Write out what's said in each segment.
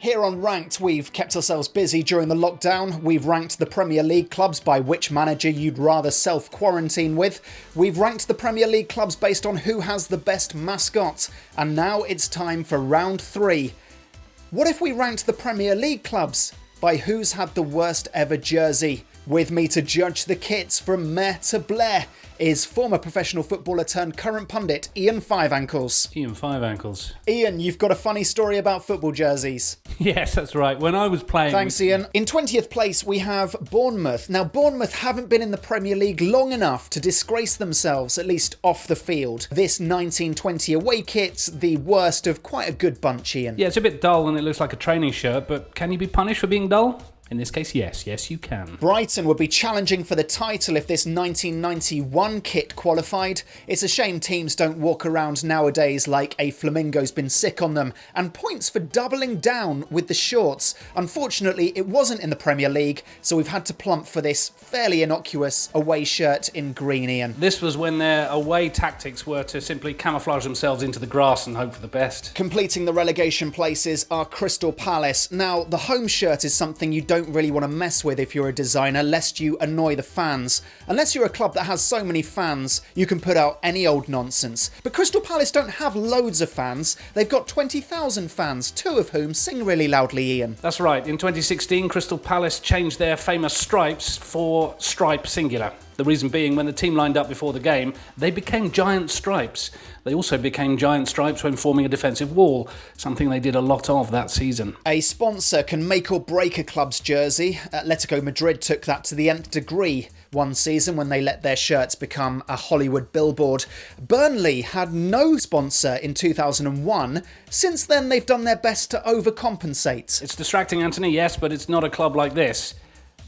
Here on Ranked, we've kept ourselves busy during the lockdown. We've ranked the Premier League clubs by which manager you'd rather self-quarantine with. We've ranked the Premier League clubs based on who has the best mascot. And now it's time for round 3. What if we ranked the Premier League clubs by who's had the worst ever jersey? With me to judge the kits from meh to bleh is former professional footballer turned current pundit Ian Five Ankles. Ian Five Ankles. Ian, you've got a funny story about football jerseys. Yes, that's right. When I was playing... Thanks, Ian. In 20th place, we have Bournemouth. Now, Bournemouth haven't been in the Premier League long enough to disgrace themselves, at least off the field. This 1920 away kit's the worst of quite a good bunch, Ian. Yeah, it's a bit dull and it looks like a training shirt, but can you be punished for being dull? In this case, yes. Yes, you can. Brighton would be challenging for the title if this 1991 kit qualified. It's a shame teams don't walk around nowadays like a flamingo's been sick on them. And points for doubling down with the shorts. Unfortunately, it wasn't in the Premier League, so we've had to plump for this fairly innocuous away shirt in green, Ian. This was when their away tactics were to simply camouflage themselves into the grass and hope for the best. Completing the relegation places are Crystal Palace. Now, the home shirt is something you don't really want to mess with if you're a designer, lest you annoy the fans. Unless you're a club that has so many fans, you can put out any old nonsense. But Crystal Palace don't have loads of fans. They've got 20,000 fans, 2 of whom sing really loudly, Ian. That's right. In 2016, Crystal Palace changed their famous stripes for stripe singular. The reason being, when the team lined up before the game, they became giant stripes. They also became giant stripes when forming a defensive wall, something they did a lot of that season. A sponsor can make or break a club's jersey. Atletico Madrid took that to the nth degree one season when they let their shirts become a Hollywood billboard. Burnley had no sponsor in 2001. Since then, they've done their best to overcompensate. It's distracting, Anthony, yes, but it's not a club like this.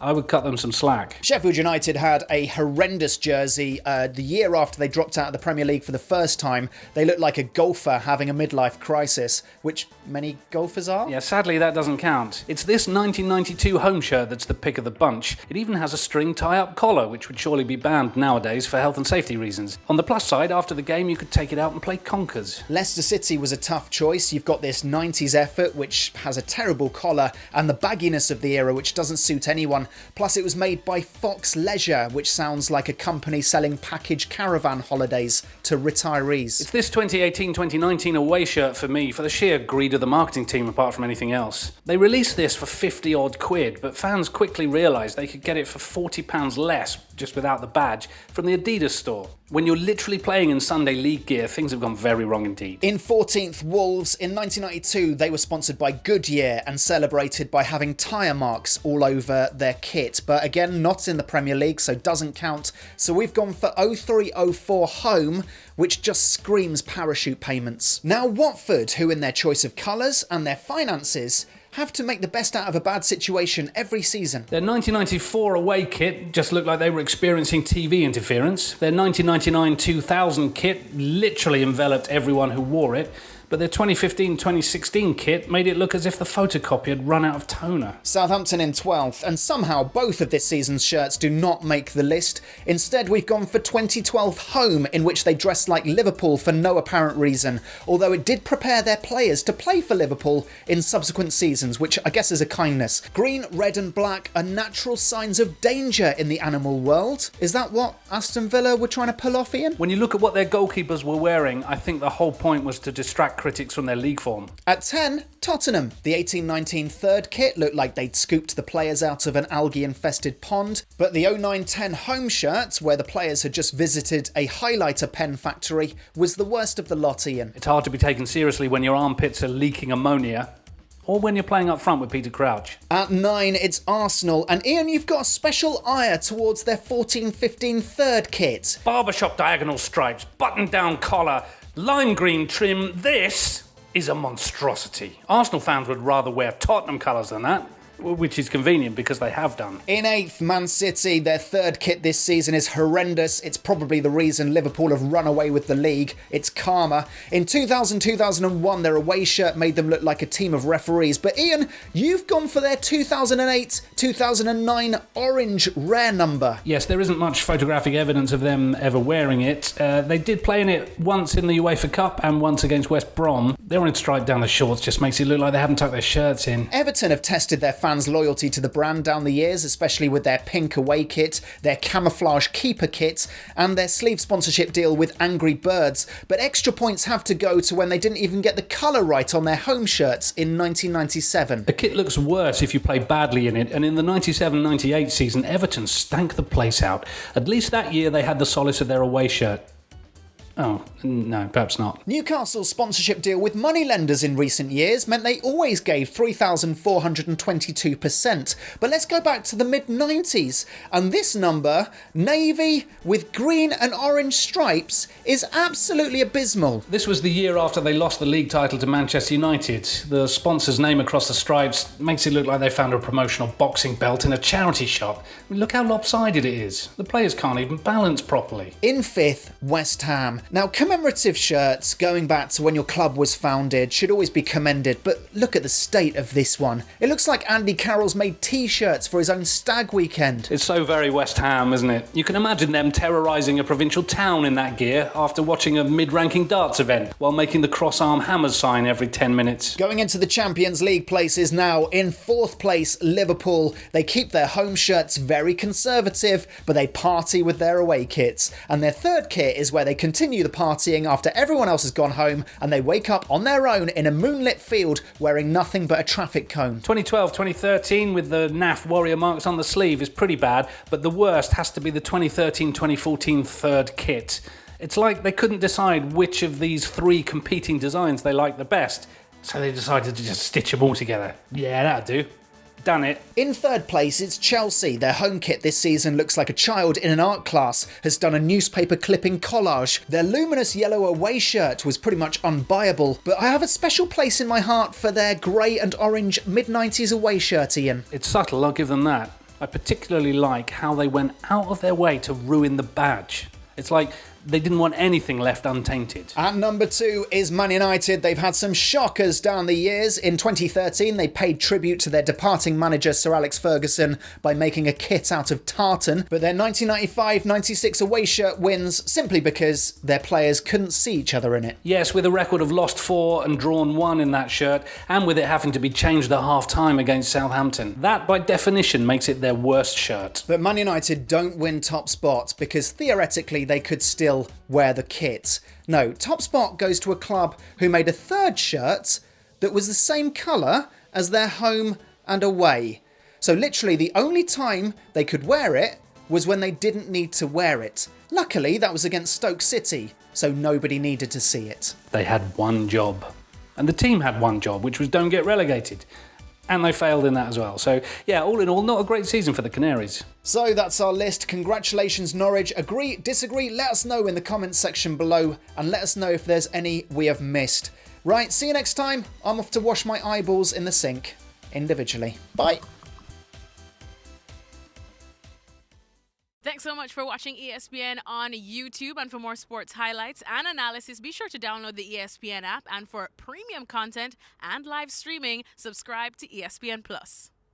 I would cut them some slack. Sheffield United had a horrendous jersey the year after they dropped out of the Premier League for the first time. They looked like a golfer having a midlife crisis, which many golfers are. Yeah, sadly that doesn't count. It's this 1992 home shirt that's the pick of the bunch. It even has a string tie-up collar, which would surely be banned nowadays for health and safety reasons. On the plus side, after the game you could take it out and play conkers. Leicester City was a tough choice. You've got this 90s effort, which has a terrible collar, and the bagginess of the era, which doesn't suit anyone. Plus, it was made by Fox Leisure, which sounds like a company selling package caravan holidays to retirees. It's this 2018-2019 away shirt for me, for the sheer greed of the marketing team apart from anything else. They released this for 50 odd quid, but fans quickly realised they could get it for £40 less, just without the badge, from the Adidas store. When you're literally playing in Sunday League gear, things have gone very wrong indeed. In 14th, Wolves. In 1992, they were sponsored by Goodyear and celebrated by having tyre marks all over their kit. But again, not in the Premier League, so doesn't count. So we've gone for 03-04 home, which just screams parachute payments. Now Watford, who in their choice of colours and their finances have to make the best out of a bad situation every season. Their 1994 away kit just looked like they were experiencing TV interference. Their 1999-2000 kit literally enveloped everyone who wore it. But their 2015-2016 kit made it look as if the photocopy had run out of toner. Southampton in 12th, and somehow both of this season's shirts do not make the list. Instead, we've gone for 2012 home, in which they dressed like Liverpool for no apparent reason, although it did prepare their players to play for Liverpool in subsequent seasons, which I guess is a kindness. Green, red and black are natural signs of danger in the animal world. Is that what Aston Villa were trying to pull off, Ian? When you look at what their goalkeepers were wearing, I think the whole point was to distract critics from their league form. At 10, Tottenham. The 18-19 third kit looked like they'd scooped the players out of an algae-infested pond, but the 09-10 home shirt, where the players had just visited a highlighter pen factory, was the worst of the lot, Ian. It's hard to be taken seriously when your armpits are leaking ammonia, or when you're playing up front with Peter Crouch. At 9, it's Arsenal, and Ian, you've got a special ire towards their 14-15 third kit. Barbershop diagonal stripes, button-down collar, lime green trim. This is a monstrosity. Arsenal fans would rather wear Tottenham colours than that. which is convenient because they have done. In 8th, Man City. Their third kit this season is horrendous. It's probably the reason Liverpool have run away with the league. It's karma. In 2000-2001, their away shirt made them look like a team of referees. But Ian, you've gone for their 2008-2009 orange rare number. Yes, there isn't much photographic evidence of them ever wearing it. They did play in it once in the UEFA Cup and once against West Brom. The orange stripe down the shorts just makes it look like they haven't tucked their shirts in. Everton have tested their fans' loyalty to the brand down the years, especially with their pink away kit, their camouflage keeper kit, and their sleeve sponsorship deal with Angry Birds. But extra points have to go to when they didn't even get the colour right on their home shirts in 1997. The kit looks worse if you play badly in it, and in the 97-98 season, Everton stank the place out. At least that year they had the solace of their away shirt. Oh, no, perhaps not. Newcastle's sponsorship deal with moneylenders in recent years meant they always gave 3,422%. But let's go back to the mid-90s. And this number, navy with green and orange stripes, is absolutely abysmal. This was the year after they lost the league title to Manchester United. The sponsor's name across the stripes makes it look like they found a promotional boxing belt in a charity shop. I mean, look how lopsided it is. The players can't even balance properly. In 5th, West Ham. Now, commemorative shirts going back to when your club was founded should always be commended, but look at the state of this one. It looks like Andy Carroll's made t-shirts for his own stag weekend. It's so very West Ham, isn't it? You can imagine them terrorising a provincial town in that gear after watching a mid-ranking darts event while making the cross-arm hammers sign every 10 minutes. Going into the Champions League places now, in 4th place, Liverpool. They keep their home shirts very conservative, but they party with their away kits. And their third kit is where they continue the partying after everyone else has gone home and they wake up on their own in a moonlit field wearing nothing but a traffic cone. 2012-2013 with the NAF Warrior marks on the sleeve is pretty bad, but the worst has to be the 2013-2014 third kit. It's like they couldn't decide which of these 3 competing designs they liked the best, so they decided to just stitch them all together. Yeah, that'll do. Done it. In 3rd place, it's Chelsea. Their home kit this season looks like a child in an art class has done a newspaper clipping collage. Their luminous yellow away shirt was pretty much unbuyable, but I have a special place in my heart for their grey and orange mid-90s away shirt, Ian. It's subtle, I'll give them that. I particularly like how they went out of their way to ruin the badge. It's like they didn't want anything left untainted. At number 2 is Man United. They've had some shockers down the years. In 2013, they paid tribute to their departing manager Sir Alex Ferguson by making a kit out of tartan, but their 1995-96 away shirt wins simply because their players couldn't see each other in it. Yes, with a record of lost 4 and drawn 1 in that shirt, and with it having to be changed at half-time against Southampton. That, by definition, makes it their worst shirt. But Man United don't win top spot because theoretically they could still wear the kit. No, top spot goes to a club who made a third shirt that was the same colour as their home and away. So literally the only time they could wear it was when they didn't need to wear it. Luckily that was against Stoke City, so nobody needed to see it. They had one job. And the team had one job, which was don't get relegated. And they failed in that as well. So, yeah, all in all, not a great season for the Canaries. So that's our list. Congratulations, Norwich. Agree, disagree, let us know in the comments section below and let us know if there's any we have missed. Right, see you next time. I'm off to wash my eyeballs in the sink individually. Bye. Thanks so much for watching ESPN on YouTube. And for more sports highlights and analysis, be sure to download the ESPN app. And for premium content and live streaming, subscribe to ESPN Plus.